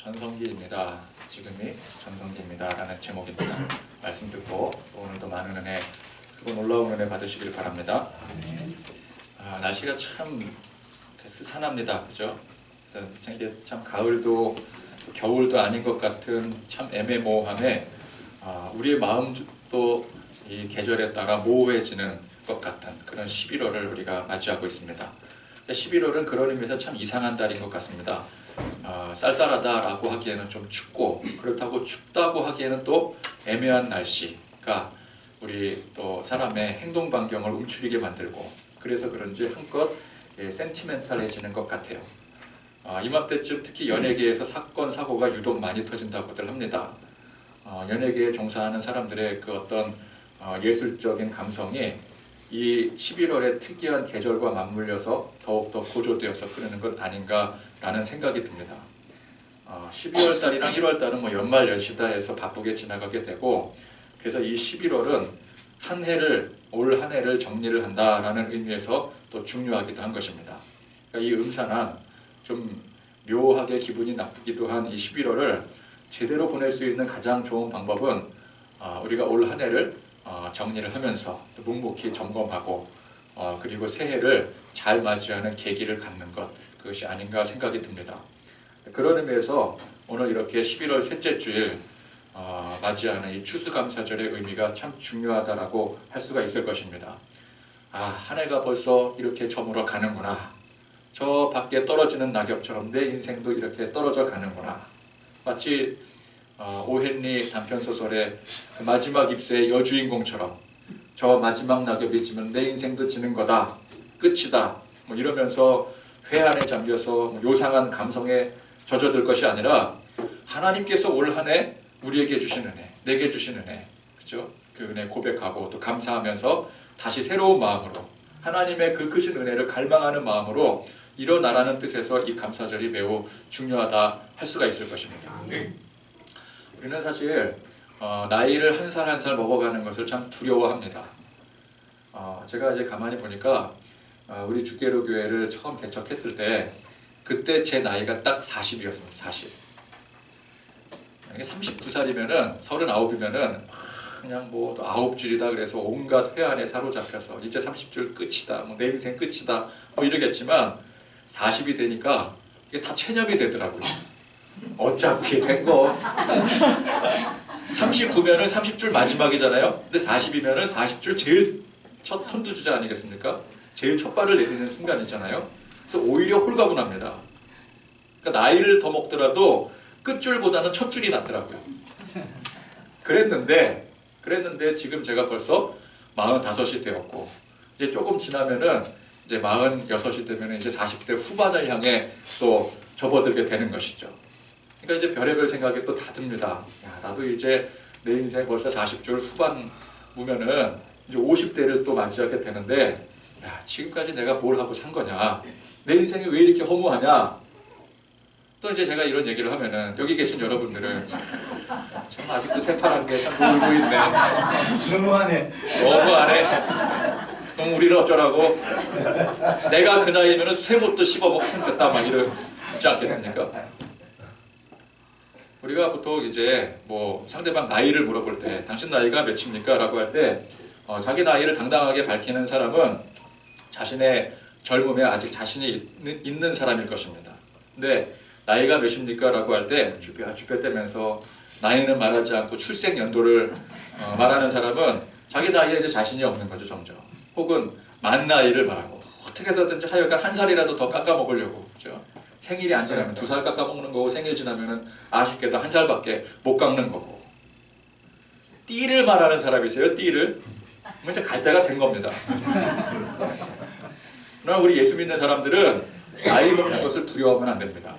전성기입니다. 지금이 전성기입니다. 라는 제목입니다. 말씀 듣고 오늘도 많은 은혜, 그리고 놀라운 은혜 받으시길 바랍니다. 날씨가 참 스산합니다. 그죠? 그래서 이게 참 가을도 겨울도 아닌 것 같은 참 애매모호함에 우리의 마음도 이 계절에 따라 모호해지는 것 같은 그런 11월을 우리가 맞이하고 있습니다. 11월은 그런 의미에서 참 이상한 달인 것 같습니다. 쌀쌀하다라고 하기에는 좀 춥고, 그렇다고 춥다고 하기에는 또 애매한 날씨가 우리 또 사람의 행동 반경을 움츠리게 만들고, 그래서 그런지 한껏 센티멘탈해지는 것 같아요. 이맘때쯤 특히 연예계에서 사건 사고가 유독 많이 터진다고들 합니다. 연예계에 종사하는 사람들의 그 어떤 예술적인 감성이 이 11월의 특이한 계절과 맞물려서 더욱더 고조되어서 끄는 것 아닌가라는 생각이 듭니다. 12월 달이랑 1월 달은 뭐 연말 연시다 해서 바쁘게 지나가게 되고, 그래서 이 11월은 올 한 해를 정리를 한다라는 의미에서 또 중요하기도 한 것입니다. 그러니까 이 음산한 좀 묘하게 기분이 나쁘기도 한 이 11월을 제대로 보낼 수 있는 가장 좋은 방법은 우리가 올 한 해를 정리를 하면서 묵묵히 점검하고 그리고 새해를 잘 맞이하는 계기를 갖는 것, 그것이 아닌가 생각이 듭니다. 그런 의미에서 오늘 이렇게 11월 셋째 주일 맞이하는 이 추수감사절의 의미가 참 중요하다라고 할 수가 있을 것입니다. 한 해가 벌써 이렇게 저물어 가는구나. 저 밖에 떨어지는 낙엽처럼 내 인생도 이렇게 떨어져 가는구나. 마치 오헨리 단편소설의 그 마지막 입세의 여주인공처럼 저 마지막 낙엽이 지면 내 인생도 지는 거다, 끝이다, 뭐 이러면서 회한에 잠겨서 요상한 감성에 젖어들 것이 아니라 하나님께서 올 한 해 우리에게 주신 은혜, 내게 주신 은혜, 그죠? 그 은혜 고백하고 또 감사하면서 다시 새로운 마음으로 하나님의 그 크신 은혜를 갈망하는 마음으로 일어나라는 뜻에서 이 감사절이 매우 중요하다 할 수가 있을 것입니다. 우리는 사실 나이를 한 살 한 살 먹어가는 것을 참 두려워합니다. 제가 이제 가만히 보니까 우리 주께로 교회를 처음 개척했을 때 그때 제 나이가 딱 40이었습니다. 40. 이게 39살이면은 39이면은 그냥 뭐 9줄이다 그래서 온갖 회한에 사로잡혀서 이제 30줄 끝이다, 뭐 내 인생 끝이다, 뭐 이러겠지만 40이 되니까 이게 다 체념이 되더라고요. 어차피 된 거. 39면은 30줄 마지막이잖아요. 근데 40이면은 40줄 제일 첫 선두주자 아니겠습니까? 제일 첫 발을 내딛는 순간이잖아요. 그래서 오히려 홀가분합니다. 그러니까 나이를 더 먹더라도 끝줄보다는 첫 줄이 낫더라고요. 그랬는데 지금 제가 벌써 45이 되었고, 이제 조금 지나면은 이제 46이 되면 이제 40대 후반을 향해 또 접어들게 되는 것이죠. 그러니까 이제 별의별 생각이 또 다 듭니다. 나도 이제 내 인생 벌써 40줄 후반 무면은 이제 50대를 또 맞이하게 되는데, 지금까지 내가 뭘 하고 산 거냐? 내 인생이 왜 이렇게 허무하냐? 또 이제 제가 이런 얘기를 하면은 여기 계신 여러분들은 참 아직도 새파란 게 참 놀고 있네. 너무하네. 그럼 우리를 어쩌라고? 내가 그 나이면은 쇠못도 씹어먹고 생겼다, 막 이러지 않겠습니까? 우리가 보통 이제 뭐 상대방 나이를 물어볼 때 당신 나이가 몇입니까? 라고 할 때 자기 나이를 당당하게 밝히는 사람은 자신의 젊음에 아직 자신이 있는 사람일 것입니다. 근데 나이가 몇입니까? 라고 할 때 주뼈 떼면서 나이는 말하지 않고 출생 연도를 말하는 사람은 자기 나이에 이제 자신이 없는 거죠, 점점. 혹은 만 나이를 말하고 어떻게 해서든지 하여간 한 살이라도 더 깎아먹으려고, 그렇죠? 생일이 안 지나면 2살 깎아먹는 거고, 생일 지나면 아쉽게도 1살밖에 못 깎는 거고. 띠를 말하는 사람이세요, 띠를. 이제 갈 때가 된 겁니다. 그러나 우리 예수 믿는 사람들은 나이 먹는 것을 두려워하면 안 됩니다.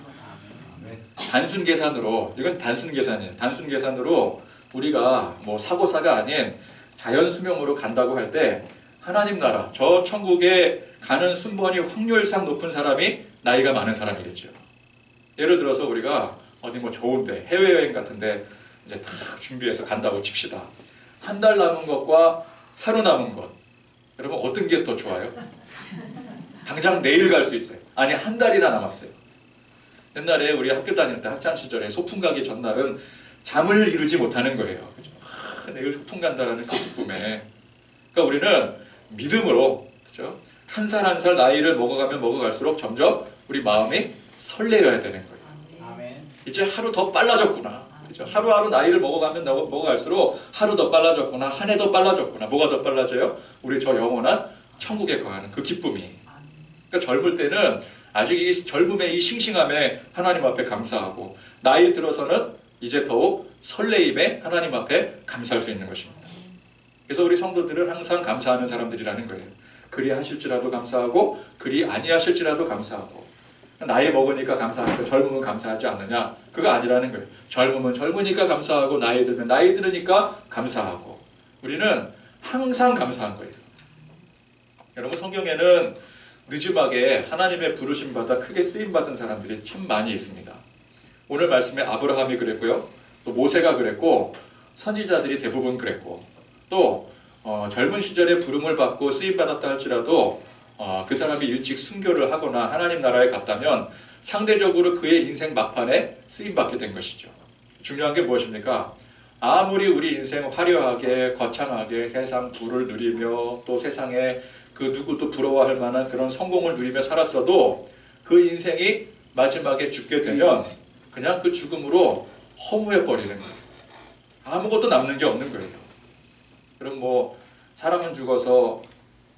단순 계산으로, 이건 단순 계산이에요. 단순 계산으로 우리가 뭐 사고사가 아닌 자연 수명으로 간다고 할 때 하나님 나라, 저 천국에 가는 순번이 확률상 높은 사람이 나이가 많은 사람이겠죠. 예를 들어서 우리가 어디 뭐 좋은데 해외여행 같은데 이제 딱 준비해서 간다고 칩시다. 한 달 남은 것과 하루 남은 것, 여러분 어떤 게 더 좋아요? 당장 내일 갈 수 있어요. 아니 한 달이나 남았어요. 옛날에 우리 학교 다닐 때 학창 시절에 소풍 가기 전날은 잠을 이루지 못하는 거예요. 그죠? 내일 소풍 간다라는 그 기쁨에. 그러니까 우리는 믿음으로, 그죠? 한 살 한 살 나이를 먹어가면 먹어갈수록 점점 우리 마음이 설레어야 되는 거예요. 아멘. 이제 하루 더 빨라졌구나. 그죠? 하루하루 나이를 먹어가면 먹어갈수록 하루 더 빨라졌구나. 한 해 더 빨라졌구나. 뭐가 더 빨라져요? 우리 저 영원한 천국에 거하는 그 기쁨이. 그러니까 젊을 때는 아직 이 젊음의 이 싱싱함에 하나님 앞에 감사하고, 나이 들어서는 이제 더욱 설레임에 하나님 앞에 감사할 수 있는 것입니다. 그래서 우리 성도들은 항상 감사하는 사람들이라는 거예요. 그리 하실지라도 감사하고 그리 아니하실지라도 감사하고. 나이 먹으니까 감사하니까 젊으면 감사하지 않느냐? 그거 아니라는 거예요. 젊으면 젊으니까 감사하고, 나이 들면 나이 들으니까 감사하고. 우리는 항상 감사한 거예요. 여러분, 성경에는 느지막에 하나님의 부르심 받아 크게 쓰임 받은 사람들이 참 많이 있습니다. 오늘 말씀에 아브라함이 그랬고요, 또 모세가 그랬고, 선지자들이 대부분 그랬고, 또 젊은 시절에 부름을 받고 쓰임 받았다 할지라도 그 사람이 일찍 순교를 하거나 하나님 나라에 갔다면 상대적으로 그의 인생 막판에 쓰임 받게 된 것이죠. 중요한 게 무엇입니까? 아무리 우리 인생 화려하게 거창하게 세상 부를 누리며 또 세상에 그 누구도 부러워할 만한 그런 성공을 누리며 살았어도 그 인생이 마지막에 죽게 되면 그냥 그 죽음으로 허무해 버리는 거예요. 아무것도 남는 게 없는 거예요. 그럼 뭐 사람은 죽어서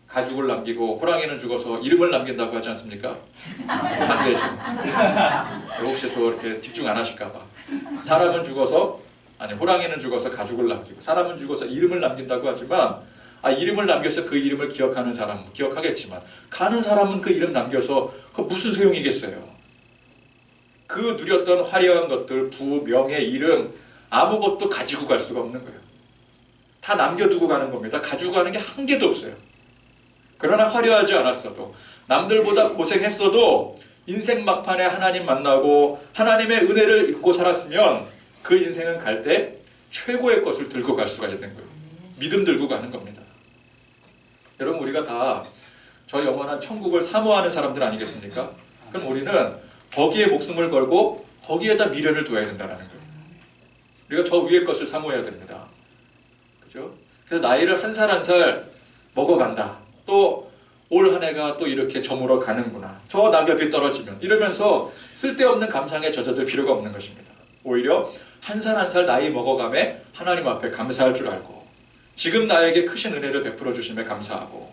가죽을 남기고 호랑이는 죽어서 이름을 남긴다고 하지 않습니까? 반대죠. 혹시 또 이렇게 집중 안 하실까 봐. 사람은 죽어서, 아니 호랑이는 죽어서 가죽을 남기고 사람은 죽어서 이름을 남긴다고 하지만, 이름을 남겨서 그 이름을 기억하는 사람은 기억하겠지만 가는 사람은 그 이름 남겨서 그 무슨 소용이겠어요. 그 누렸던 화려한 것들, 부, 명예, 이름 아무것도 가지고 갈 수가 없는 거예요. 다 남겨두고 가는 겁니다. 가지고 가는 게 한 개도 없어요. 그러나 화려하지 않았어도, 남들보다 고생했어도 인생 막판에 하나님 만나고 하나님의 은혜를 입고 살았으면 그 인생은 갈 때 최고의 것을 들고 갈 수가 있는 거예요. 믿음 들고 가는 겁니다. 여러분, 우리가 다 저 영원한 천국을 사모하는 사람들 아니겠습니까? 그럼 우리는 거기에 목숨을 걸고 거기에다 미래를 둬야 된다는 거예요. 우리가 저 위의 것을 사모해야 됩니다. 그죠? 그래서 나이를 한 살 한 살 먹어간다. 또 올 한 해가 또 이렇게 저물어 가는구나. 저 낙엽이 떨어지면 이러면서 쓸데없는 감상에 젖어들 필요가 없는 것입니다. 오히려 한 살 한 살 나이 먹어감에 하나님 앞에 감사할 줄 알고, 지금 나에게 크신 은혜를 베풀어 주심에 감사하고,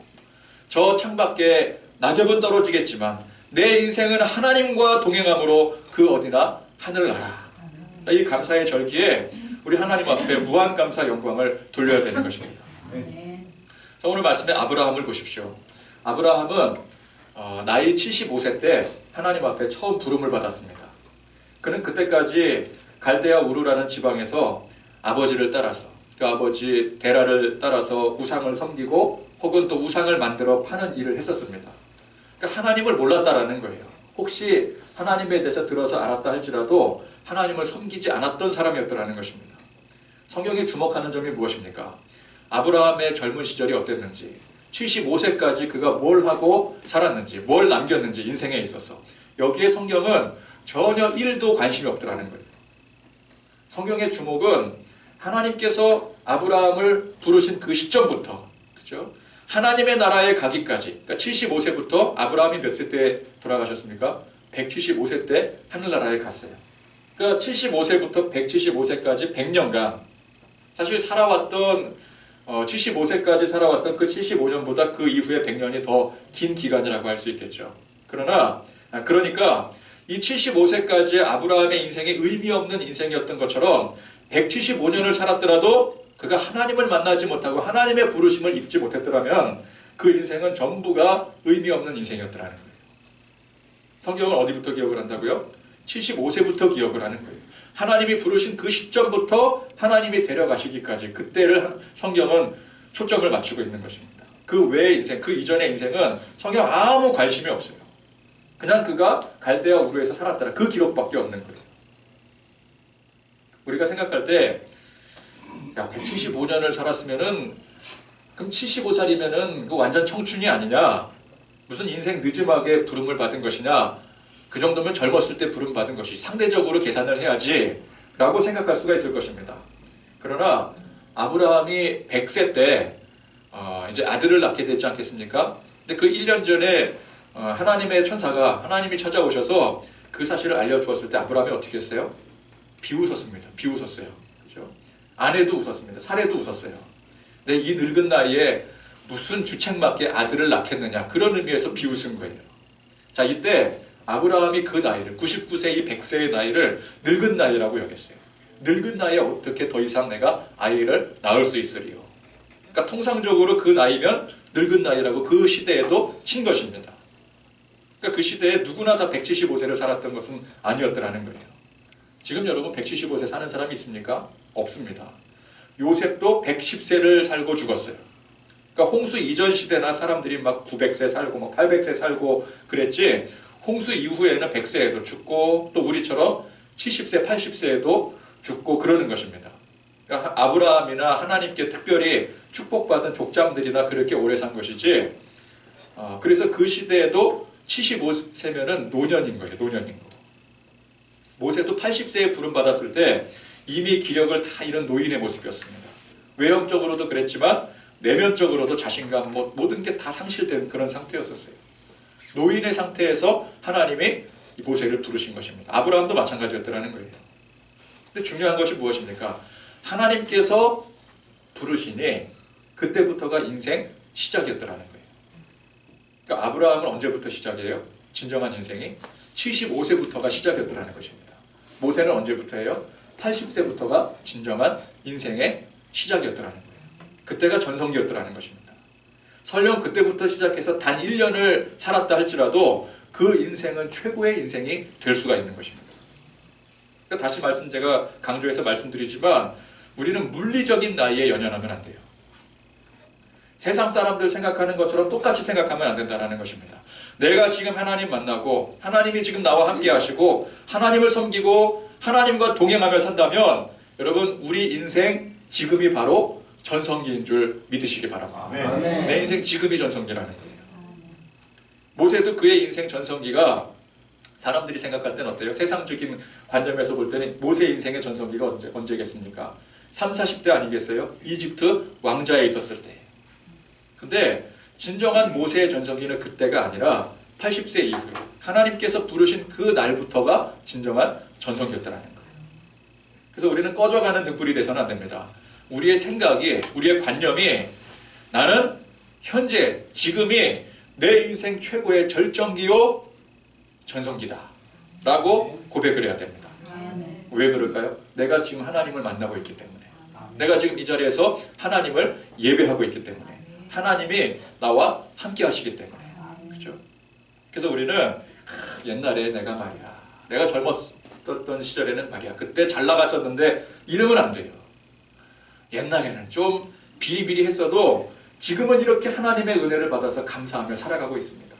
저 창밖에 낙엽은 떨어지겠지만 내 인생은 하나님과 동행함으로 그 어디나 하늘나라. 이 감사의 절기에 우리 하나님 앞에 무한 감사 영광을 돌려야 되는 것입니다. 자, 오늘 말씀에 아브라함을 보십시오. 아브라함은 나이 75세 때 하나님 앞에 처음 부름을 받았습니다. 그는 그때까지 갈대아 우르라는 지방에서 아버지를 따라서, 그 아버지 데라를 따라서 우상을 섬기고 혹은 또 우상을 만들어 파는 일을 했었습니다. 그러니까 하나님을 몰랐다라는 거예요. 혹시 하나님에 대해서 들어서 알았다 할지라도 하나님을 섬기지 않았던 사람이었더라는 것입니다. 성경이 주목하는 점이 무엇입니까? 아브라함의 젊은 시절이 어땠는지, 75세까지 그가 뭘 하고 살았는지, 뭘 남겼는지 인생에 있어서, 여기에 성경은 전혀 1도 관심이 없더라는 거예요. 성경의 주목은 하나님께서 아브라함을 부르신 그 시점부터, 그죠? 하나님의 나라에 가기까지, 그러니까 75세부터 아브라함이 몇 세 때 돌아가셨습니까? 175세 때 하늘나라에 갔어요. 그러니까 75세부터 175세까지 100년간 사실 살아왔던 75세까지 살아왔던 그 75년보다 그 이후에 100년이 더 긴 기간이라고 할 수 있겠죠. 그러니까 이 75세까지의 아브라함의 인생이 의미 없는 인생이었던 것처럼 175년을 살았더라도 그가 하나님을 만나지 못하고 하나님의 부르심을 입지 못했더라면 그 인생은 전부가 의미 없는 인생이었더라는 거예요. 성경은 어디부터 기억을 한다고요? 75세부터 기억을 하는 거예요. 하나님이 부르신 그 시점부터 하나님이 데려가시기까지, 그때를 성경은 초점을 맞추고 있는 것입니다. 그 외의 인생, 그 이전의 인생은 성경 아무 관심이 없어요. 그냥 그가 갈대아 우르에서 살았더라, 그 기록밖에 없는 거예요. 우리가 생각할 때 175년을 살았으면은, 그럼 75살이면은 그 완전 청춘이 아니냐, 무슨 인생 늦음하게 부름을 받은 것이냐, 그 정도면 젊었을 때 부름받은 것이 상대적으로 계산을 해야지 라고 생각할 수가 있을 것입니다. 그러나 아브라함이 100세 때 이제 아들을 낳게 되지 않겠습니까? 근데 그 1년 전에 하나님의 천사가 하나님이 찾아오셔서 그 사실을 알려주었을 때 아브라함이 어떻게 했어요? 비웃었습니다. 비웃었어요. 그죠? 아내도 웃었습니다. 사례도 웃었어요. 근데 이 늙은 나이에 무슨 주책맞게 아들을 낳겠느냐, 그런 의미에서 비웃은 거예요. 자, 이때 아브라함이 그 나이를 99세, 100세의 나이를 늙은 나이라고 여겼어요. 늙은 나이에 어떻게 더 이상 내가 아이를 낳을 수 있으리요. 그러니까 통상적으로 그 나이면 늙은 나이라고 그 시대에도 친 것입니다. 그러니까 그 시대에 누구나 다 175세를 살았던 것은 아니었더라는 거예요. 지금 여러분 175세 사는 사람이 있습니까? 없습니다. 요셉도 110세를 살고 죽었어요. 그러니까 홍수 이전 시대나 사람들이 막 900세 살고 뭐 800세 살고 그랬지, 홍수 이후에는 100세에도 죽고 또 우리처럼 70세, 80세에도 죽고 그러는 것입니다. 그러니까 아브라함이나 하나님께 특별히 축복받은 족장들이나 그렇게 오래 산 것이지, 그래서 그 시대에도 75세면은 노년인 거예요. 노년인 거. 모세도 80세에 부름받았을 때 이미 기력을 다 잃은 노인의 모습이었습니다. 외형적으로도 그랬지만 내면적으로도 자신감, 모든 게 다 상실된 그런 상태였었어요. 노인의 상태에서 하나님이 이 모세를 부르신 것입니다. 아브라함도 마찬가지였더라는 거예요. 근데 중요한 것이 무엇입니까? 하나님께서 부르시니 그때부터가 인생 시작이었더라는 거예요. 그러니까 아브라함은 언제부터 시작이에요? 진정한 인생이 75세부터가 시작이었더라는 것입니다. 모세는 언제부터예요? 80세부터가 진정한 인생의 시작이었더라는 거예요. 그때가 전성기였더라는 것입니다. 설령 그때부터 시작해서 단 1년을 살았다 할지라도 그 인생은 최고의 인생이 될 수가 있는 것입니다. 그러니까 다시 제가 강조해서 말씀드리지만 우리는 물리적인 나이에 연연하면 안 돼요. 세상 사람들 생각하는 것처럼 똑같이 생각하면 안 된다는 것입니다. 내가 지금 하나님 만나고 하나님이 지금 나와 함께 하시고 하나님을 섬기고 하나님과 동행하며 산다면 여러분, 우리 인생 지금이 바로 전성기인 줄 믿으시기 바랍니다. 아멘. 내 인생 지금이 전성기라는 거예요. 모세도 그의 인생 전성기가 사람들이 생각할 때는 어때요? 세상적인 관점에서 볼 때는 모세 인생의 전성기가 언제겠습니까? 3, 40대 아니겠어요? 이집트 왕좌에 있었을 때. 근데 진정한 모세의 전성기는 그때가 아니라 80세 이후에 하나님께서 부르신 그 날부터가 진정한 전성기였다는 거예요. 그래서 우리는 꺼져가는 등불이 돼서는 안 됩니다. 우리의 생각이, 우리의 관념이 나는 현재, 지금이 내 인생 최고의 절정기요 전성기다 라고 고백을 해야 됩니다. 왜 그럴까요? 내가 지금 하나님을 만나고 있기 때문에, 내가 지금 이 자리에서 하나님을 예배하고 있기 때문에, 하나님이 나와 함께 하시기 때문에. 그렇죠? 그래서 우리는 옛날에 내가 말이야, 내가 젊었던 시절에는 말이야, 그때 잘 나갔었는데 이러면 안 돼요. 옛날에는 좀 비리비리 했어도 지금은 이렇게 하나님의 은혜를 받아서 감사하며 살아가고 있습니다.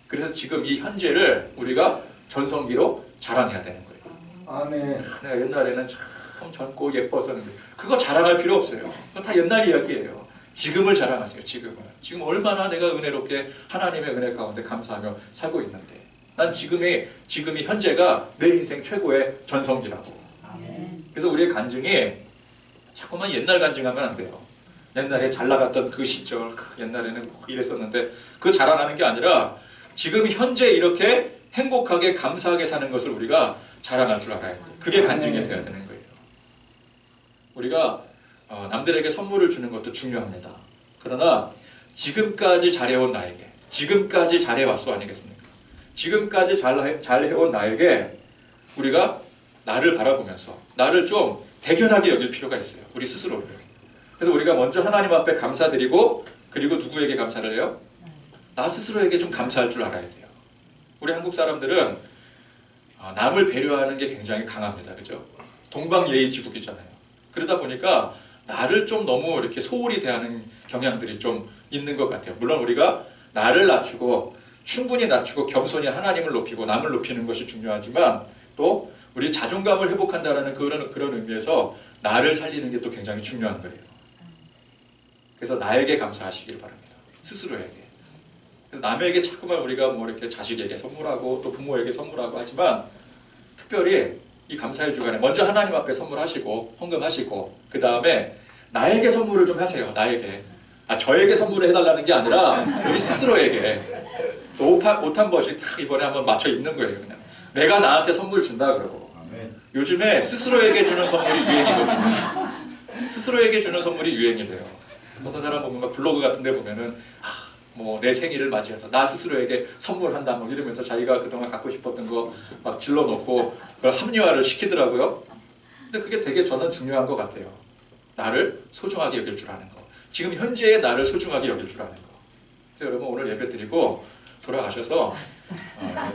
그래서 지금 이 현재를 우리가 전성기로 자랑해야 되는 거예요. 아멘. 내가 옛날에는 참 젊고 예뻤었는데 그거 자랑할 필요 없어요. 그거 다 옛날 이야기예요. 지금을 자랑하세요. 지금을. 지금 얼마나 내가 은혜롭게 하나님의 은혜 가운데 감사하며 살고 있는데, 난 지금이 현재가 내 인생 최고의 전성기라고. 그래서 우리의 간증이 자꾸만 옛날 간증하면 안 돼요. 옛날에 잘 나갔던 그 시절, 옛날에는 이랬었는데 그 자랑하는 게 아니라 지금 현재 이렇게 행복하게 감사하게 사는 것을 우리가 자랑할 줄 알아야 돼요. 그게 간증이 돼야 되는 거예요. 우리가 남들에게 선물을 주는 것도 중요합니다. 그러나 지금까지 잘해온 나에게, 지금까지 잘해왔어 아니겠습니까? 지금까지 잘해온 나에게 우리가 나를 바라보면서 나를 좀 대견하게 여길 필요가 있어요. 우리 스스로를. 그래서 우리가 먼저 하나님 앞에 감사드리고, 그리고 누구에게 감사를 해요? 나 스스로에게 좀 감사할 줄 알아야 돼요. 우리 한국 사람들은 남을 배려하는 게 굉장히 강합니다. 그죠? 동방예의지국이잖아요. 그러다 보니까 나를 좀 너무 이렇게 소홀히 대하는 경향들이 좀 있는 것 같아요. 물론 우리가 나를 낮추고, 충분히 낮추고 겸손히 하나님을 높이고 남을 높이는 것이 중요하지만, 또 우리 자존감을 회복한다는 그런 의미에서 나를 살리는 게 또 굉장히 중요한 거예요. 그래서 나에게 감사하시길 바랍니다. 스스로에게. 남에게 자꾸만 우리가 뭐 이렇게 자식에게 선물하고 또 부모에게 선물하고 하지만 특별히 이 감사의 주간에 먼저 하나님 앞에 선물하시고 헌금하시고 그 다음에 나에게 선물을 좀 하세요. 나에게. 저에게 선물을 해달라는 게 아니라 우리 스스로에게 옷 한 번씩 딱 이번에 한번 맞춰 입는 거예요. 그냥 내가 나한테 선물 준다 그러고. 요즘에 스스로에게 주는 선물이 유행이거든요. 스스로에게 주는 선물이 유행이래요. 어떤 사람 보면 막 블로그 같은 데 보면은 뭐 내 생일을 맞이해서 나 스스로에게 선물한다 뭐 이러면서 자기가 그동안 갖고 싶었던 거 막 질러놓고 그걸 합리화를 시키더라고요. 근데 그게 되게 저는 중요한 것 같아요. 나를 소중하게 여길 줄 아는 거. 지금 현재의 나를 소중하게 여길 줄 아는 거. 그래서 여러분 오늘 예배 드리고 돌아가셔서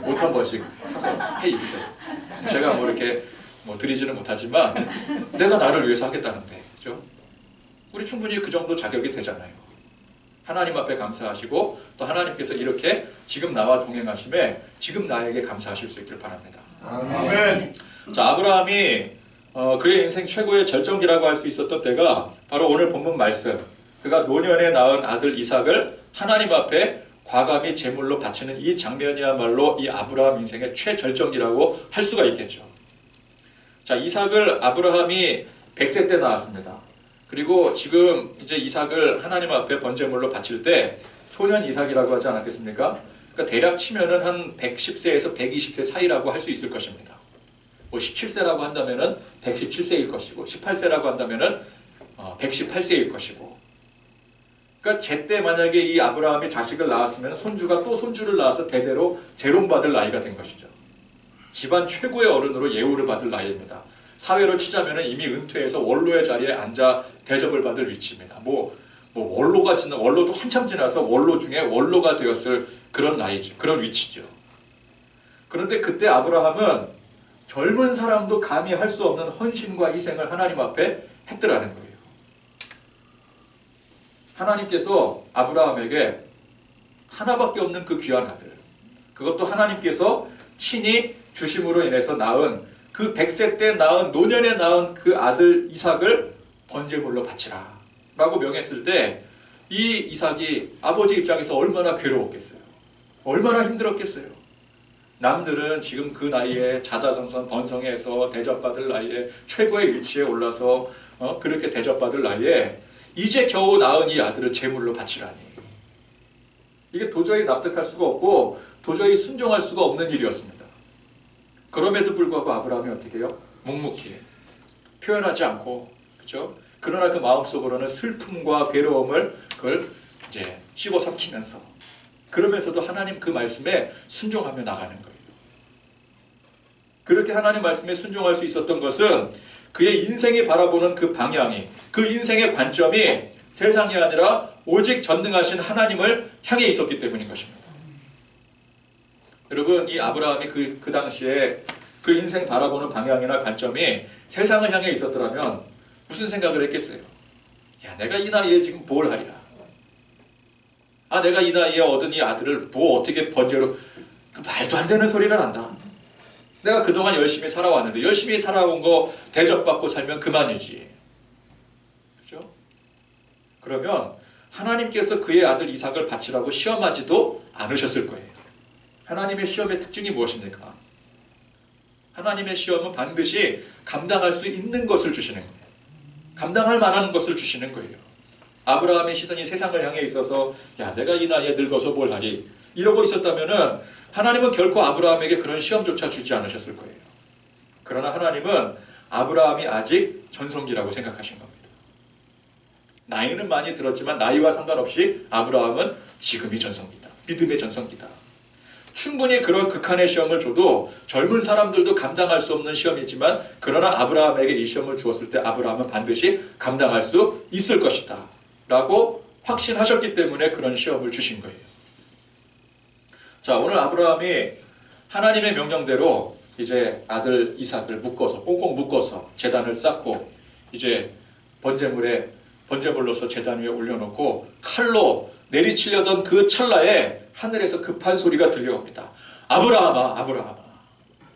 옷 한 번씩 사서 해 입으세요. 제가 뭐 이렇게 뭐 드리지는 못하지만 내가 나를 위해서 하겠다는데, 그죠? 우리 충분히 그 정도 자격이 되잖아요. 하나님 앞에 감사하시고 또 하나님께서 이렇게 지금 나와 동행하심에 지금 나에게 감사하실 수 있길 바랍니다. 아멘. 자, 아브라함이 그의 인생 최고의 절정기라고 할 수 있었던 때가 바로 오늘 본문 말씀. 그가 노년에 낳은 아들 이삭을 하나님 앞에 과감히 제물로 바치는 이 장면이야말로 이 아브라함 인생의 최절정기라고 할 수가 있겠죠. 자, 이삭을 아브라함이 100세 때 낳았습니다. 그리고 지금 이제 이삭을 하나님 앞에 번제물로 바칠 때 소년 이삭이라고 하지 않았겠습니까? 그러니까 대략 치면은 한 110세에서 120세 사이라고 할 수 있을 것입니다. 뭐 17세라고 한다면은 117세일 것이고 18세라고 한다면은 118세일 것이고. 그러니까 제때 만약에 이 아브라함이 자식을 낳았으면 손주가 또 손주를 낳아서 대대로 재롱받을 나이가 된 것이죠. 집안 최고의 어른으로 예우를 받을 나이입니다. 사회로 치자면 이미 은퇴해서 원로의 자리에 앉아 대접을 받을 위치입니다. 원로도 한참 지나서 원로 중에 원로가 되었을 그런 나이죠. 그런 위치죠. 그런데 그때 아브라함은 젊은 사람도 감히 할 수 없는 헌신과 희생을 하나님 앞에 했더라는 거예요. 하나님께서 아브라함에게 하나밖에 없는 그 귀한 아들, 그것도 하나님께서 친히 주심으로 인해서 낳은 그 100세 때 낳은 노년에 낳은 그 아들 이삭을 번제물로 바치라 라고 명했을 때 이 이삭이 아버지 입장에서 얼마나 괴로웠겠어요. 얼마나 힘들었겠어요. 남들은 지금 그 나이에 자자손손 번성해서 대접받을 나이에 최고의 위치에 올라서 그렇게 대접받을 나이에 이제 겨우 낳은 이 아들을 제물로 바치라니. 이게 도저히 납득할 수가 없고 도저히 순종할 수가 없는 일이었습니다. 그럼에도 불구하고 아브라함이 어떻게 해요? 묵묵히 표현하지 않고, 그렇죠? 그러나 그 마음속으로는 슬픔과 괴로움을 그걸 이제 씹어 삼키면서 그러면서도 하나님 그 말씀에 순종하며 나가는 거예요. 그렇게 하나님 말씀에 순종할 수 있었던 것은 그의 인생이 바라보는 그 방향이, 그 인생의 관점이 세상이 아니라 오직 전능하신 하나님을 향해 있었기 때문인 것입니다. 여러분, 이 아브라함이 그 당시에 그 인생 바라보는 방향이나 관점이 세상을 향해 있었더라면 무슨 생각을 했겠어요? 야, 내가 이 나이에 지금 뭘 하리라. 내가 이 나이에 얻은 이 아들을 뭐 어떻게 번제로, 말도 안 되는 소리를 한다. 내가 그동안 열심히 살아왔는데 열심히 살아온 거 대접받고 살면 그만이지. 그죠? 그러면 하나님께서 그의 아들 이삭을 바치라고 시험하지도 않으셨을 거예요. 하나님의 시험의 특징이 무엇입니까? 하나님의 시험은 반드시 감당할 수 있는 것을 주시는 거예요. 감당할 만한 것을 주시는 거예요. 아브라함의 시선이 세상을 향해 있어서 야, 내가 이 나이에 늙어서 뭘 하리 이러고 있었다면은 하나님은 결코 아브라함에게 그런 시험조차 주지 않으셨을 거예요. 그러나 하나님은 아브라함이 아직 전성기라고 생각하신 겁니다. 나이는 많이 들었지만 나이와 상관없이 아브라함은 지금이 전성기다. 믿음의 전성기다. 충분히 그런 극한의 시험을 줘도 젊은 사람들도 감당할 수 없는 시험이지만 그러나 아브라함에게 이 시험을 주었을 때 아브라함은 반드시 감당할 수 있을 것이다 라고 확신하셨기 때문에 그런 시험을 주신 거예요. 자, 오늘 아브라함이 하나님의 명령대로 이제 아들 이삭을 묶어서 꽁꽁 묶어서 제단을 쌓고 이제 번제물로서 제단 위에 올려놓고 칼로 내리치려던 그 찰나에 하늘에서 급한 소리가 들려옵니다. 아브라함아, 아브라함아,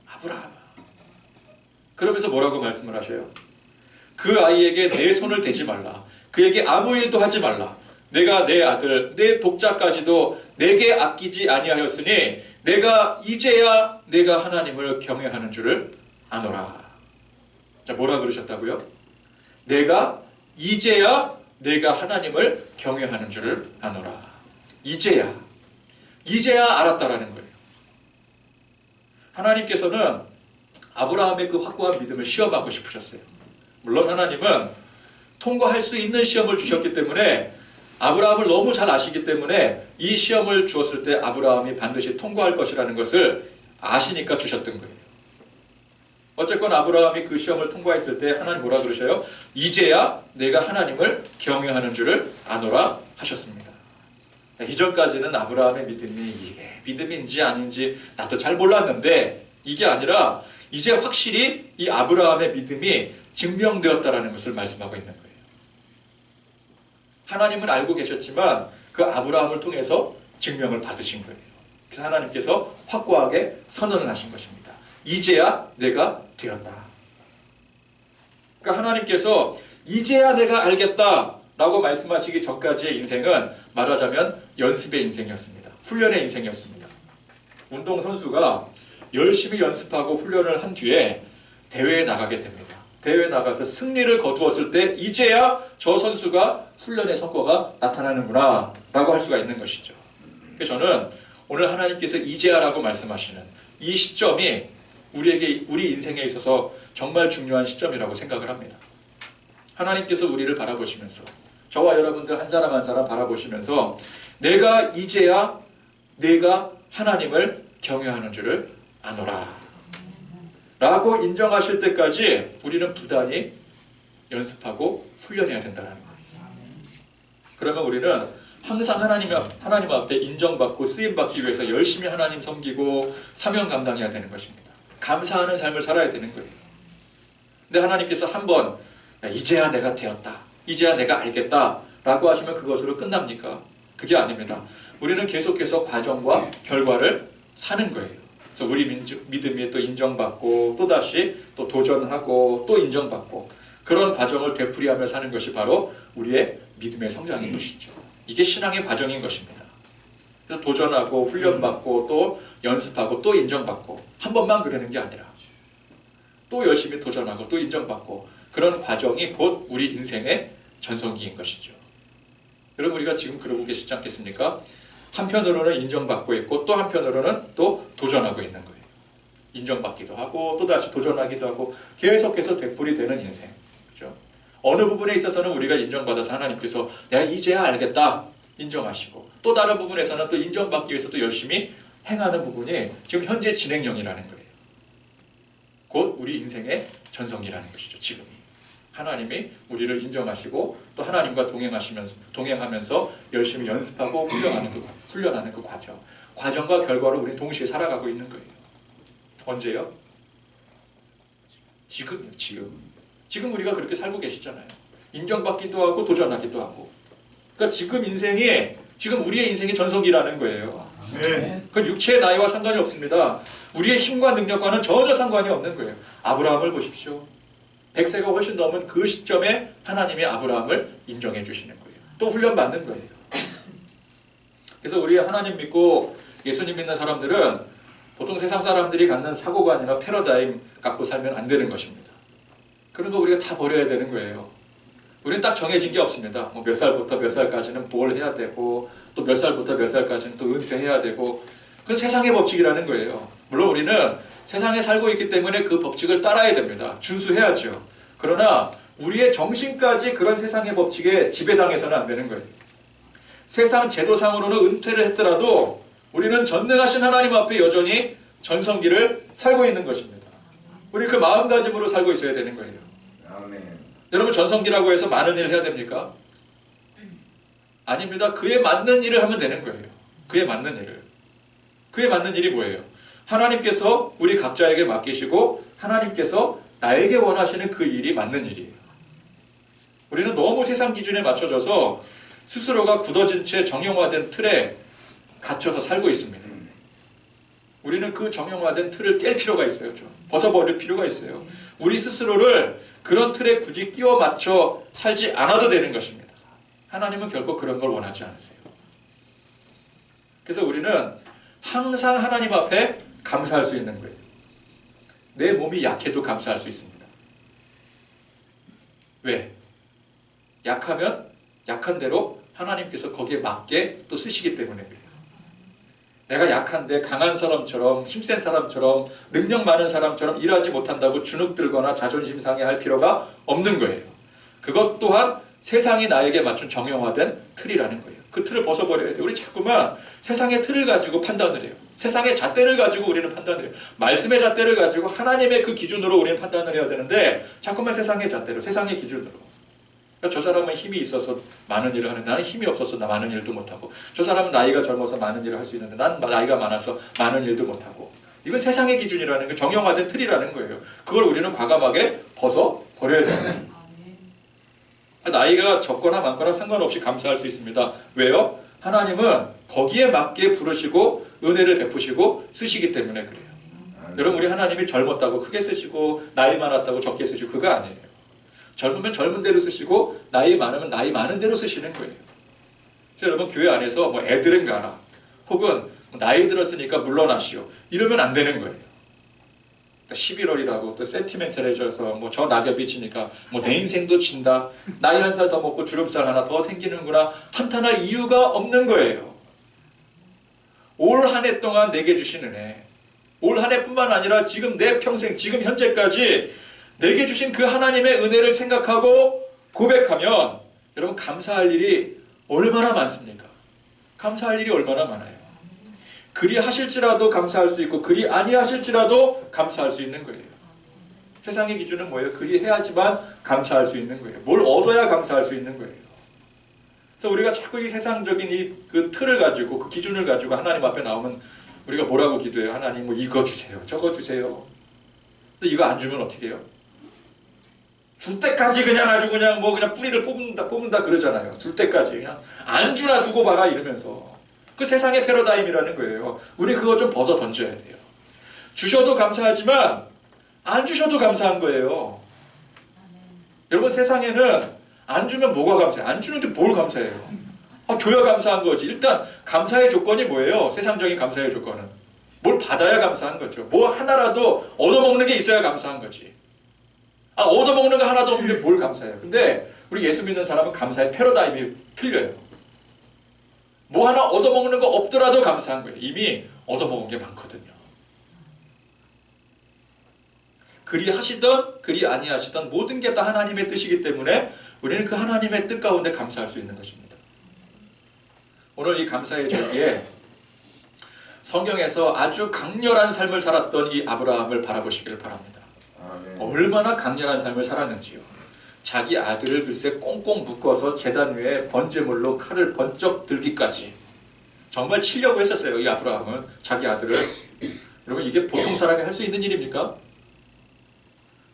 아브라함아. 그러면서 뭐라고 말씀을 하셔요? 그 아이에게 내 손을 대지 말라. 그에게 아무 일도 하지 말라. 내가 내 아들, 내 독자까지도 내게 아끼지 아니하였으니 내가 이제야 내가 하나님을 경외하는 줄을 아노라. 자, 뭐라 그러셨다고요? 내가 이제야 내가 하나님을 경외하는 줄을 아노라. 이제야 알았다라는 거예요. 하나님께서는 아브라함의 그 확고한 믿음을 시험하고 싶으셨어요. 물론 하나님은 통과할 수 있는 시험을 주셨기 때문에, 아브라함을 너무 잘 아시기 때문에 이 시험을 주었을 때 아브라함이 반드시 통과할 것이라는 것을 아시니까 주셨던 거예요. 어쨌건 아브라함이 그 시험을 통과했을 때 하나님 뭐라 그러셔요? 이제야 내가 하나님을 경외하는 줄을 아노라 하셨습니다. 이전까지는 아브라함의 믿음이 이게 믿음인지 아닌지 나도 잘 몰랐는데, 이게 아니라 이제 확실히 이 아브라함의 믿음이 증명되었다라는 것을 말씀하고 있는 거예요. 하나님은 알고 계셨지만 그 아브라함을 통해서 증명을 받으신 거예요. 그래서 하나님께서 확고하게 선언을 하신 것입니다. 이제야 내가 되었다. 그러니까 하나님께서 이제야 내가 알겠다 라고 말씀하시기 전까지의 인생은 말하자면 연습의 인생이었습니다. 훈련의 인생이었습니다. 운동선수가 열심히 연습하고 훈련을 한 뒤에 대회에 나가게 됩니다. 대회에 나가서 승리를 거두었을 때 이제야 저 선수가 훈련의 성과가 나타나는구나 라고 할 수가 있는 것이죠. 그래서 저는 오늘 하나님께서 이제야라고 말씀하시는 이 시점이 우리 인생에 있어서 정말 중요한 시점이라고 생각을 합니다. 하나님께서 우리를 바라보시면서, 저와 여러분들 한 사람 한 사람 바라보시면서 내가 이제야 내가 하나님을 경외하는 줄을 아노라 라고 인정하실 때까지 우리는 부단히 연습하고 훈련해야 된다는 거예요. 그러면 우리는 항상 하나님 앞에 인정받고 쓰임받기 위해서 열심히 하나님 섬기고 사명 감당해야 되는 것입니다. 감사하는 삶을 살아야 되는 거예요. 근데 하나님께서 한번 이제야 내가 되었다, 이제야 내가 알겠다 라고 하시면 그것으로 끝납니까? 그게 아닙니다. 우리는 계속해서 과정과 결과를 사는 거예요. 그래서 우리 믿음이 또 인정받고 또다시 또 도전하고 또 인정받고, 그런 과정을 되풀이하며 사는 것이 바로 우리의 믿음의 성장인 것이죠. 이게 신앙의 과정인 것입니다. 그래서 도전하고 훈련받고 또 연습하고 또 인정받고, 한 번만 그러는 게 아니라 또 열심히 도전하고 또 인정받고, 그런 과정이 곧 우리 인생의 전성기인 것이죠. 여러분, 우리가 지금 그러고 계시지 않겠습니까? 한편으로는 인정받고 있고 또 한편으로는 또 도전하고 있는 거예요. 인정받기도 하고 또다시 도전하기도 하고 계속해서 되풀이되는 인생. 그렇죠? 어느 부분에 있어서는 우리가 인정받아서 하나님께서 내가 이제야 알겠다 인정하시고, 또 다른 부분에서는 또 인정받기 위해서 또 열심히 행하는 부분이 지금 현재 진행형이라는 거예요. 곧 우리 인생의 전성기라는 것이죠. 지금이 하나님이 우리를 인정하시고 또 하나님과 동행하면서 열심히 연습하고 훈련하는 그 과정과 결과로 우리는 동시에 살아가고 있는 거예요. 언제요? 지금이요. 지금 우리가 그렇게 살고 계시잖아요. 인정받기도 하고 도전하기도 하고. 그러니까 지금 우리의 인생이 전성기라는 거예요. 그 육체의 나이와 상관이 없습니다. 우리의 힘과 능력과는 전혀 상관이 없는 거예요. 아브라함을 보십시오. 100세가 훨씬 넘은 그 시점에 하나님이 아브라함을 인정해 주시는 거예요. 또 훈련받는 거예요. 그래서 우리 하나님 믿고 예수님 믿는 사람들은 보통 세상 사람들이 갖는 사고관이나 패러다임 갖고 살면 안 되는 것입니다. 그런 거 우리가 다 버려야 되는 거예요. 우리는 딱 정해진 게 없습니다. 몇 살부터 몇 살까지는 뭘 해야 되고, 또 몇 살부터 몇 살까지는 또 은퇴해야 되고, 그건 세상의 법칙이라는 거예요. 물론 우리는 세상에 살고 있기 때문에 그 법칙을 따라야 됩니다. 준수해야죠. 그러나 우리의 정신까지 그런 세상의 법칙에 지배당해서는 안 되는 거예요. 세상 제도상으로는 은퇴를 했더라도 우리는 전능하신 하나님 앞에 여전히 전성기를 살고 있는 것입니다. 우리 그 마음가짐으로 살고 있어야 되는 거예요. 아멘. 여러분, 전성기라고 해서 많은 일을 해야 됩니까? 아닙니다. 그에 맞는 일을 하면 되는 거예요. 그에 맞는 일을. 그에 맞는 일이 뭐예요? 하나님께서 우리 각자에게 맡기시고 하나님께서 나에게 원하시는 그 일이 맞는 일이에요. 우리는 너무 세상 기준에 맞춰져서 스스로가 굳어진 채 정형화된 틀에 갇혀서 살고 있습니다. 우리는 그 정형화된 틀을 깰 필요가 있어요. 좀 벗어버릴 필요가 있어요. 우리 스스로를 그런 틀에 굳이 끼워 맞춰 살지 않아도 되는 것입니다. 하나님은 결코 그런 걸 원하지 않으세요. 그래서 우리는 항상 하나님 앞에 감사할 수 있는 거예요. 내 몸이 약해도 감사할 수 있습니다. 왜? 약하면 약한 대로 하나님께서 거기에 맞게 또 쓰시기 때문에 그래요. 내가 약한데 강한 사람처럼 힘센 사람처럼 능력 많은 사람처럼 일하지 못한다고 주눅 들거나 자존심 상해할 필요가 없는 거예요. 그것 또한 세상이 나에게 맞춘 정형화된 틀이라는 거예요. 그 틀을 벗어버려야 돼요. 우리 자꾸만 세상의 틀을 가지고 판단을 해요. 세상의 잣대를 가지고 우리는 판단을 해요. 말씀의 잣대를 가지고 하나님의 그 기준으로 우리는 판단을 해야 되는데 자꾸만 세상의 잣대로, 세상의 기준으로. 저 사람은 힘이 있어서 많은 일을 하는데 나는 힘이 없어서 나 많은 일도 못하고, 저 사람은 나이가 젊어서 많은 일을 할 수 있는데 난 나이가 많아서 많은 일도 못하고. 이건 세상의 기준이라는 거, 정형화된 틀이라는 거예요. 그걸 우리는 과감하게 벗어버려야 돼요. 나이가 적거나 많거나 상관없이 감사할 수 있습니다. 왜요? 하나님은 거기에 맞게 부르시고 은혜를 베푸시고 쓰시기 때문에 그래요. 여러분, 우리 하나님이 젊었다고 크게 쓰시고 나이 많았다고 적게 쓰시고 그거 아니에요. 젊으면 젊은 대로 쓰시고 나이 많으면 나이 많은 대로 쓰시는 거예요. 그래서 여러분, 교회 안에서 뭐 애들은 가라 혹은 나이 들었으니까 물러나시오 이러면 안 되는 거예요. 11월이라고 또 센티멘탈해져서 뭐 저 낙엽이 지니까 뭐 내 인생도 진다, 나이 한 살 더 먹고 주름살 하나 더 생기는구나 한탄할 이유가 없는 거예요. 올 한 해 동안 내게 주신 은혜, 올 한 해뿐만 아니라 지금 내 평생, 지금 현재까지 내게 주신 그 하나님의 은혜를 생각하고 고백하면 여러분, 감사할 일이 얼마나 많습니까? 감사할 일이 얼마나 많아요. 그리 하실지라도 감사할 수 있고 그리 아니하실지라도 감사할 수 있는 거예요. 세상의 기준은 뭐예요? 그리 해야지만 감사할 수 있는 거예요. 뭘 얻어야 감사할 수 있는 거예요. 그래서 우리가 자꾸 이 세상적인 그 틀을 가지고, 그 기준을 가지고 하나님 앞에 나오면 우리가 뭐라고 기도해요? 하나님 뭐 이거 주세요, 저거 주세요. 근데 이거 안 주면 어떻게 해요? 줄 때까지 그냥 아주 그냥 뭐 그냥 뿌리를 뽑는다 그러잖아요. 줄 때까지 그냥 안 주나 두고 봐라 이러면서. 그 세상의 패러다임이라는 거예요. 우리 그거 좀 벗어 던져야 돼요. 주셔도 감사하지만 안 주셔도 감사한 거예요. 여러분, 세상에는 안 주면 뭐가 감사해요? 안 주는데 뭘 감사해요? 줘야 감사한 거지. 일단 감사의 조건이 뭐예요? 세상적인 감사의 조건은 뭘 받아야 감사한 거죠. 뭐 하나라도 얻어먹는 게 있어야 감사한 거지. 얻어먹는 거 하나도 없는데 뭘 감사해요? 근데 우리 예수 믿는 사람은 감사의 패러다임이 틀려요. 뭐 하나 얻어먹는 거 없더라도 감사한 거예요. 이미 얻어먹은 게 많거든요. 그리 하시던 그리 아니하시던 모든 게 다 하나님의 뜻이기 때문에 우리는 그 하나님의 뜻 가운데 감사할 수 있는 것입니다. 오늘 이 감사의 절기에 성경에서 아주 강렬한 삶을 살았던 이 아브라함을 바라보시기를 바랍니다. 얼마나 강렬한 삶을 살았는지요. 자기 아들을 글쎄 꽁꽁 묶어서 제단 위에 번제물로 칼을 번쩍 들기까지 정말 치려고 했었어요. 이 아브라함은 자기 아들을. 여러분, 이게 보통 사람이 할 수 있는 일입니까?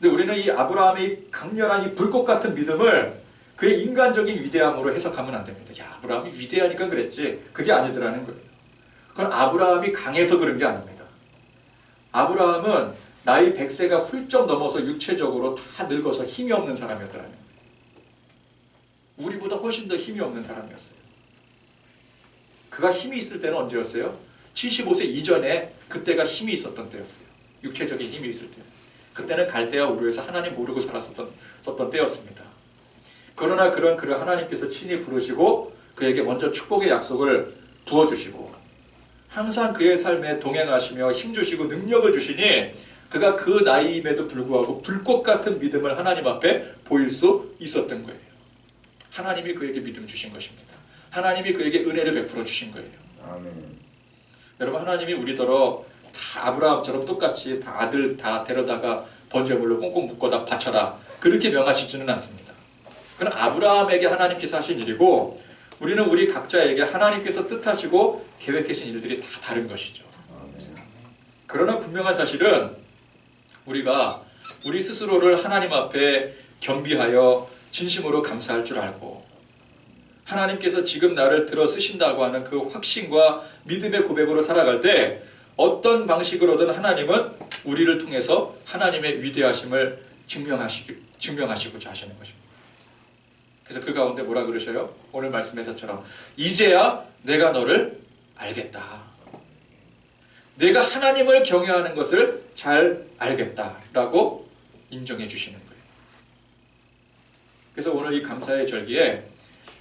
근데 우리는 이 아브라함의 강렬한 이 불꽃 같은 믿음을 그의 인간적인 위대함으로 해석하면 안 됩니다. 야, 아브라함이 위대하니까 그랬지. 그게 아니더라는 거예요. 그건 아브라함이 강해서 그런 게 아닙니다. 아브라함은 나이 100세가 훌쩍 넘어서 육체적으로 다 늙어서 힘이 없는 사람이었더라는 거예요. 우리보다 훨씬 더 힘이 없는 사람이었어요. 그가 힘이 있을 때는 언제였어요? 75세 이전에 그때가 힘이 있었던 때였어요. 육체적인 힘이 있을 때. 그때는 갈대아 우르에서 하나님 모르고 살았었던 때였습니다. 그러나 그를 하나님께서 친히 부르시고 그에게 먼저 축복의 약속을 부어주시고 항상 그의 삶에 동행하시며 힘주시고 능력을 주시니 그가 그 나이임에도 불구하고 불꽃 같은 믿음을 하나님 앞에 보일 수 있었던 거예요. 하나님이 그에게 믿음 주신 것입니다. 하나님이 그에게 은혜를 베풀어 주신 거예요. 아멘. 여러분, 하나님이 우리더러 다 아브라함처럼 똑같이 다 아들 다 데려다가 번제물로 꽁꽁 묶어다 바쳐라 그렇게 명하시지는 않습니다. 그건 아브라함에게 하나님께서 하신 일이고 우리는 우리 각자에게 하나님께서 뜻하시고 계획하신 일들이 다 다른 것이죠. 그러나 분명한 사실은 우리가 우리 스스로를 하나님 앞에 겸비하여 진심으로 감사할 줄 알고 하나님께서 지금 나를 들어 쓰신다고 하는 그 확신과 믿음의 고백으로 살아갈 때 어떤 방식으로든 하나님은 우리를 통해서 하나님의 위대하심을 증명하시고자 하시는 것입니다. 그래서 그 가운데 뭐라 그러셔요? 오늘 말씀에서처럼 이제야 내가 너를 알겠다. 내가 하나님을 경외하는 것을 잘 알겠다라고 인정해 주시는 거예요. 그래서 오늘 이 감사의 절기에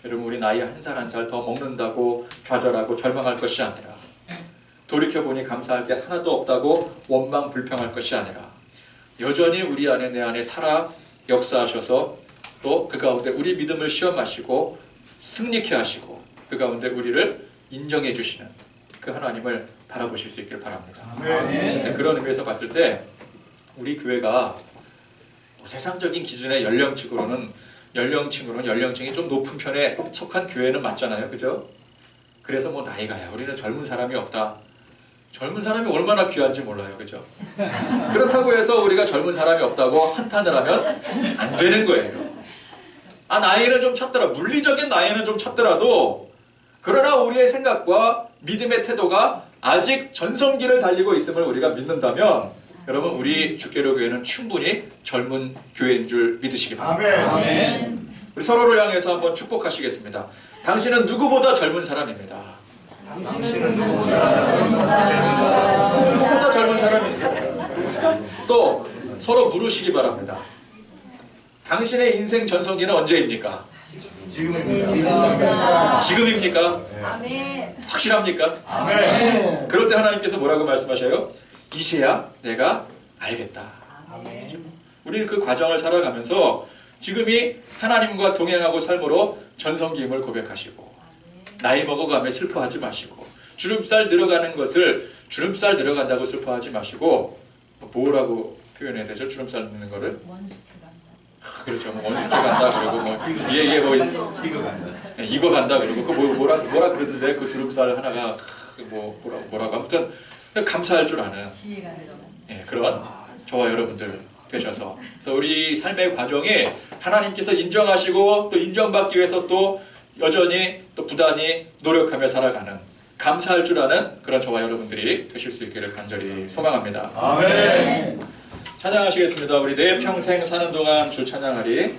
여러분 우리 나이 한 살 한 살 더 먹는다고 좌절하고 절망할 것이 아니라 돌이켜보니 감사할 게 하나도 없다고 원망 불평할 것이 아니라 여전히 우리 안에 내 안에 살아 역사하셔서 또 그 가운데 우리 믿음을 시험하시고 승리케 하시고 그 가운데 우리를 인정해 주시는 그 하나님을 바라보실 수 있길 바랍니다. 네, 그런 의미에서 봤을 때 우리 교회가 뭐 세상적인 기준의 연령층으로는 연령층이 좀 높은 편에 속한 교회는 맞잖아요. 그죠? 그래서 뭐 나이가야 우리는 젊은 사람이 없다. 젊은 사람이 얼마나 귀한지 몰라요. 그죠? 그렇다고 해서 우리가 젊은 사람이 없다고 한탄을 하면 안 되는 거예요. 나이는 좀 찼더라. 물리적인 나이는 좀 찼더라도 그러나 우리의 생각과 믿음의 태도가 아직 전성기를 달리고 있음을 우리가 믿는다면 여러분 우리 주께로 교회는 충분히 젊은 교회인 줄 믿으시기 바랍니다. 아멘. 우리 서로를 향해서 한번 축복하시겠습니다. 당신은 누구보다 젊은 사람입니다. 당신은 누구보다 젊은 사람입니다. 또 서로 물으시기 바랍니다. 당신의 인생 전성기는 언제입니까? 지금입니다. 지금입니까? 아멘. 확실합니까? 아멘. 그럴 때 하나님께서 뭐라고 말씀하셔요? 이제야 내가 알겠다. 우리는 그 과정을 살아가면서 지금이 하나님과 동행하고 삶으로 전성기임을 고백하시고 나이 먹어가며 슬퍼하지 마시고 주름살 늘어가는 것을 주름살 늘어간다고 슬퍼하지 마시고 뭐라고 표현해야 되죠? 주름살 느는 거를? 그렇죠. 뭐 원스케 간다 그러고 뭐 이게 뭐 이거 간다 그러고 그 뭐라 그러던데 그 주름살 하나가 뭐라고 아무튼 감사할 줄 아는 그런 저와 여러분들 되셔서 그래서 우리 삶의 과정이 하나님께서 인정하시고 또 인정받기 위해서 또 여전히 또 부단히 노력하며 살아가는 감사할 줄 아는 그런 저와 여러분들이 되실 수 있기를 간절히 소망합니다. 아멘. 찬양하시겠습니다. 우리 내 평생 사는 동안 주 찬양하리.